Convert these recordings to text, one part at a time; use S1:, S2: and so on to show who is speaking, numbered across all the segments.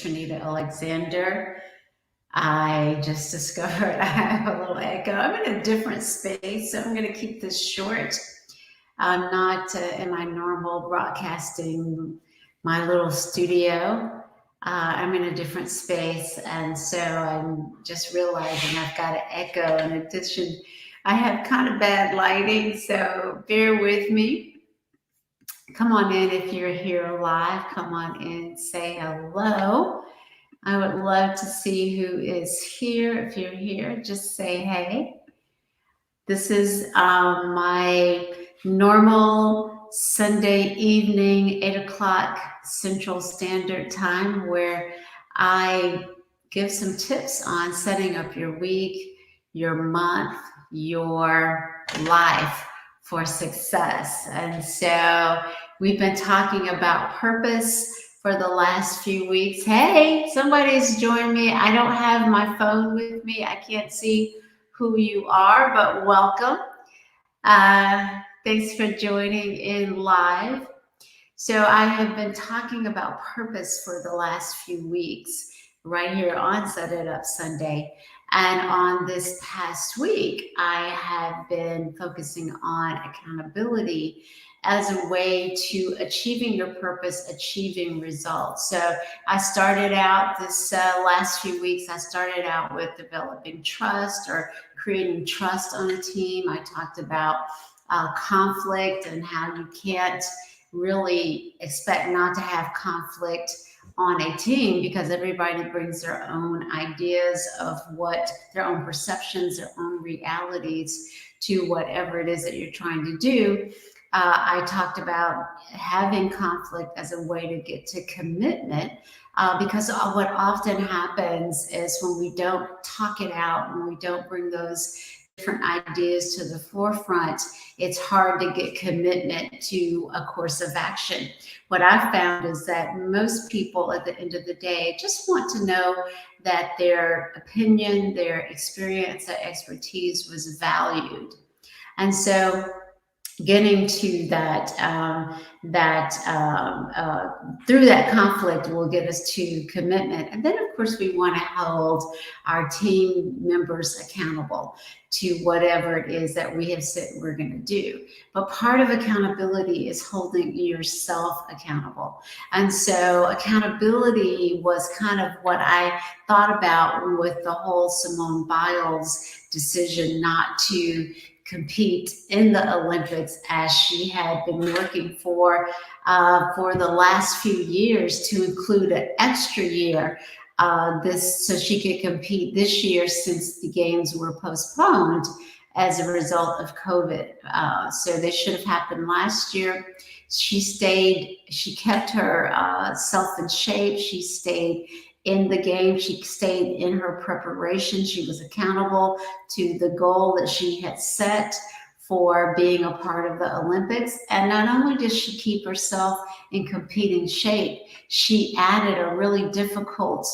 S1: Trinita Alexander. I just discovered I have a little echo. I'm in a different space, so I'm going to keep this short. I'm not in my normal broadcasting, my little studio. I'm in a different space, and so I'm just realizing I've got an echo. In addition, I have kind of bad lighting, so bear with me. Come on in if you're here live. Come on in, say hello. I would love to see who is here. If you're here, just say hey. This is my normal Sunday evening, 8 o'clock Central Standard Time, where I give some tips on setting up your week, your month, your life for success. And so we've been talking about purpose for the last few weeks. Hey, somebody's joined me. I don't have my phone with me. I can't see who you are, but welcome. Thanks for joining in live. So I have been talking about purpose for the last few weeks right here on Set It Up Sunday. And on this past week, I have been focusing on accountability as a way to achieving your purpose, achieving results. So I started out this last few weeks, I started out with developing trust or creating trust on a team. I talked about conflict and how you can't really expect not to have conflict on a team because everybody brings their own ideas of what their own perceptions, their own realities to whatever it is that you're trying to do. I talked about having conflict as a way to get to commitment because what often happens is when we don't talk it out, when we don't bring those different ideas to the forefront, it's hard to get commitment to a course of action. What I've found is that most people at the end of the day just want to know that their opinion, their experience, their expertise was valued. And so getting to that through that conflict will get us to commitment, and then of course we want to hold our team members accountable to whatever it is that we have said we're going to do. But part of accountability is holding yourself accountable, and so accountability was kind of what I thought about with the whole Simone Biles decision not to compete in the Olympics, as she had been working for the last few years to include an extra year this so she could compete this year since the games were postponed as a result of COVID. So they should have happened last year. She kept her self in shape. She stayed in the game. She stayed in her preparation. She was accountable to the goal that she had set for being a part of the Olympics. And not only did she keep herself in competing shape, she added a really difficult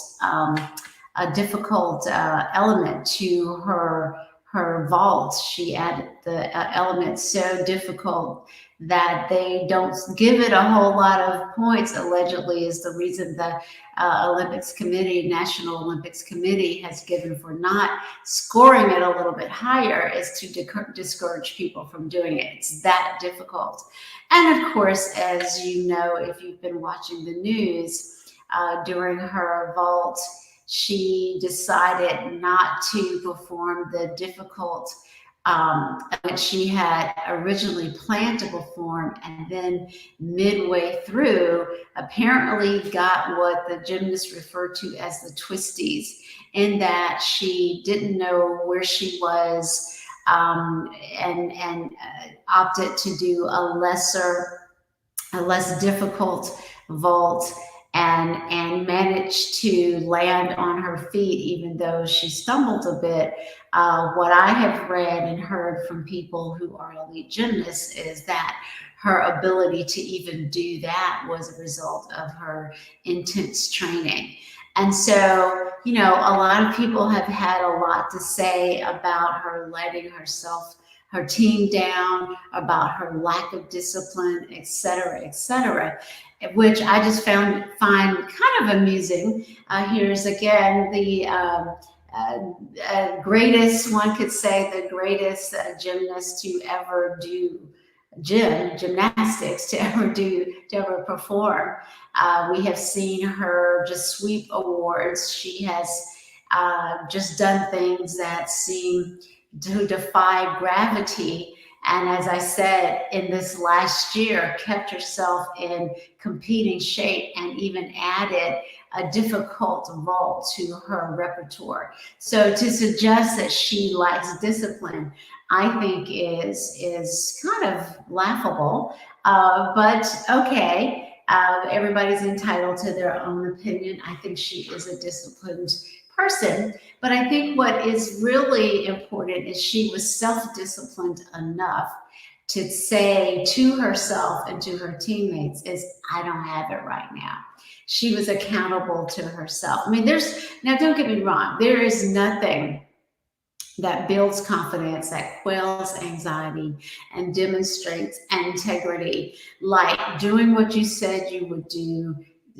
S1: element to her vault. She added the element so difficult that they don't give it a whole lot of points, allegedly, is the reason the Olympics Committee, National Olympics Committee, has given for not scoring it a little bit higher, is to discourage people from doing it. It's that difficult. And of course, as you know, if you've been watching the news, during her vault, she decided not to perform the difficult that she had originally planned to perform, and then midway through apparently got what the gymnasts refer to as the twisties, in that she didn't know where she was, and opted to do a less difficult vault, and managed to land on her feet even though she stumbled a bit. What I have read and heard from people who are elite gymnasts is that her ability to even do that was a result of her intense training. And so, a lot of people have had a lot to say about her letting herself her team down, about her lack of discipline, et cetera, which I just find kind of amusing. Here's again the greatest, one could say, the greatest gymnast to ever do gymnastics, to ever perform. We have seen her just sweep awards. She has just done things that seem to defy gravity. And as I said, in this last year, kept herself in competing shape and even added a difficult vault to her repertoire. So to suggest that she lacks discipline, I think is kind of laughable. But okay, everybody's entitled to their own opinion. I think she is a disciplined person. But I think what is really important is she was self-disciplined enough to say to herself and to her teammates is, I don't have it right now. She was accountable to herself. I mean, now don't get me wrong, there is nothing that builds confidence, that quells anxiety, and demonstrates integrity, like doing what you said you would do,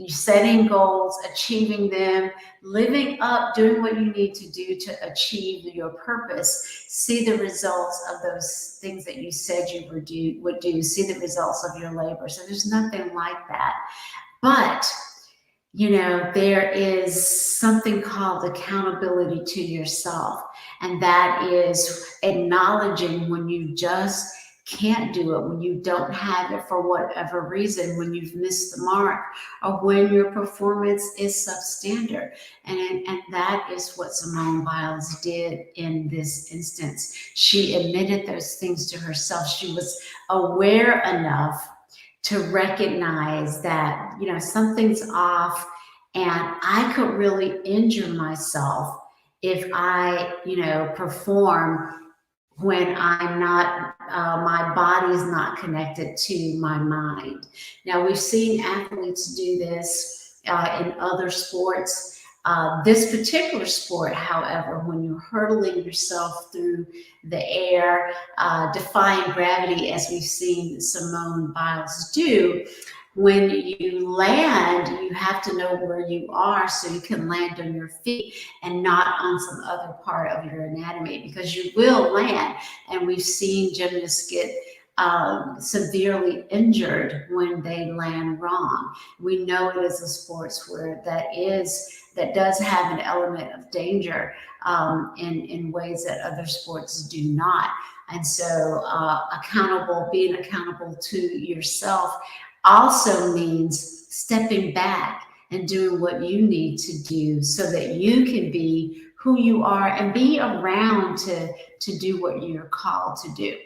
S1: setting goals, achieving them, living up, doing what you need to do to achieve your purpose. See the results of those things that you said you would do. See the results of your labor. So there's nothing like that. But there is something called accountability to yourself. And that is acknowledging when you just can't do it, when you don't have it for whatever reason, when you've missed the mark, or when your performance is substandard. And that is what Simone Biles did in this instance. She admitted those things to herself. She was aware enough to recognize that, something's off and I could really injure myself if I, perform when I'm not, my body's not connected to my mind. Now, we've seen athletes do this in other sports. This particular sport, however, when you're hurtling yourself through the air, defying gravity, as we've seen Simone Biles do, when you land, you have to know where you are so you can land on your feet and not on some other part of your anatomy, because you will land. And we've seen gymnasts get severely injured when they land wrong. We know it is a sports where that does have an element of danger in ways that other sports do not. And so being accountable to yourself also means stepping back and doing what you need to do so that you can be who you are and be around to do what you're called to do.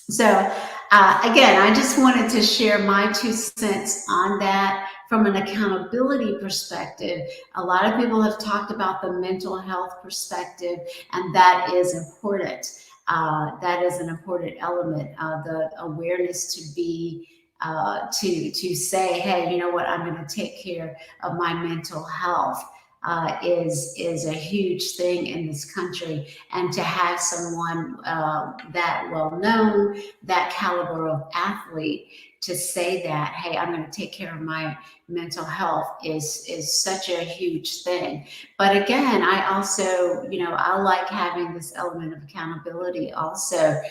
S1: So again, I just wanted to share my 2 cents on that from an accountability perspective. A lot of people have talked about the mental health perspective, and that is important. That is an important element, the awareness to be to say, hey, you know what, I'm going to take care of my mental health is a huge thing in this country. And to have someone that well known, that caliber of athlete, to say that, hey, I'm going to take care of my mental health is such a huge thing. But again, I also, I like having this element of accountability also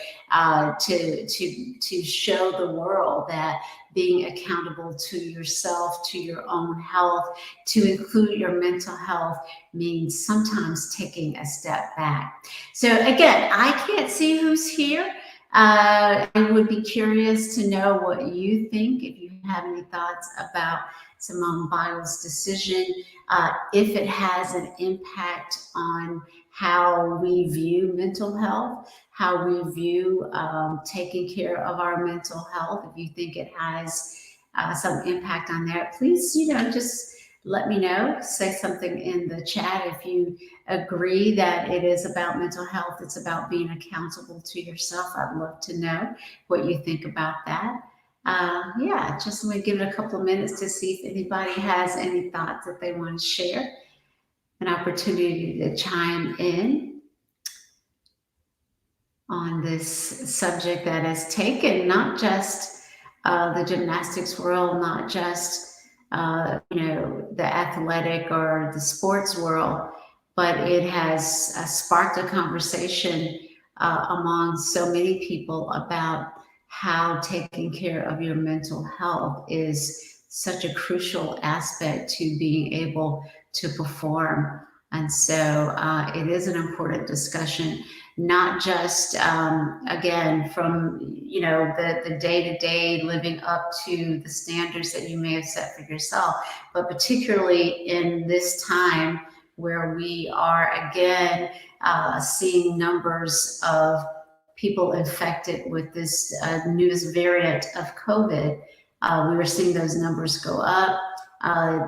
S1: to show the world that being accountable to yourself, to your own health, to include your mental health, means sometimes taking a step back. So again, I can't see who's here. I would be curious to know what you think, if you have any thoughts about Simone Biles' decision, if it has an impact on how we view mental health, how we view taking care of our mental health. If you think it has some impact on that, please, just let me know. Say something in the chat if you agree that it is about mental health. It's about being accountable to yourself. I'd love to know what you think about that. Just let me give it a couple of minutes to see if anybody has any thoughts that they want to share. An opportunity to chime in. on this subject that has taken not just the gymnastics world, not just the athletic or the sports world, but it has sparked a conversation among so many people about how taking care of your mental health is such a crucial aspect to being able to perform. And so it is an important discussion, not just again from the day-to-day living up to the standards that you may have set for yourself, but particularly in this time where we are again seeing numbers of people infected with this newest variant of COVID. We were seeing those numbers go up.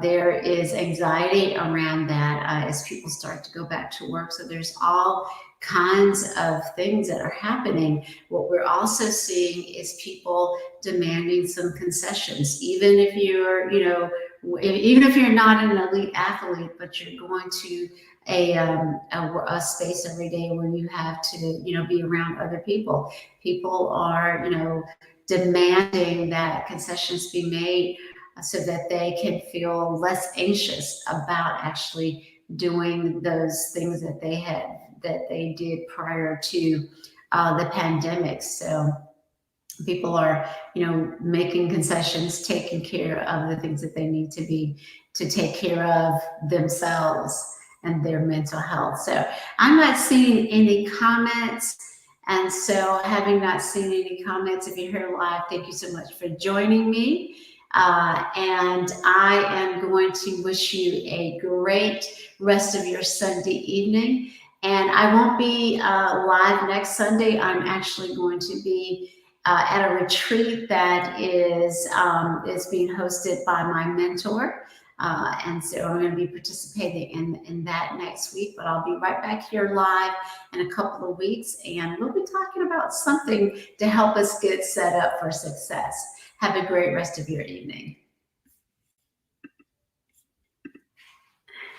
S1: There is anxiety around that as people start to go back to work. So there's all kinds of things that are happening. What we're also seeing is people demanding some concessions, even if even if you're not an elite athlete, but you're going to a space every day where you have to be around other people. People are demanding that concessions be made so that they can feel less anxious about actually doing those things that they did prior to the pandemic. So people are making concessions, taking care of the things that they need to take care of themselves and their mental health. So I'm not seeing any comments. And so having not seen any comments, if you're here live, thank you so much for joining me. And I am going to wish you a great rest of your Sunday evening. And I won't be live next Sunday. I'm actually going to be at a retreat that is being hosted by my mentor. And so I'm going to be participating in that next week, but I'll be right back here live in a couple of weeks, and we'll be talking about something to help us get set up for success. Have a great rest of your evening.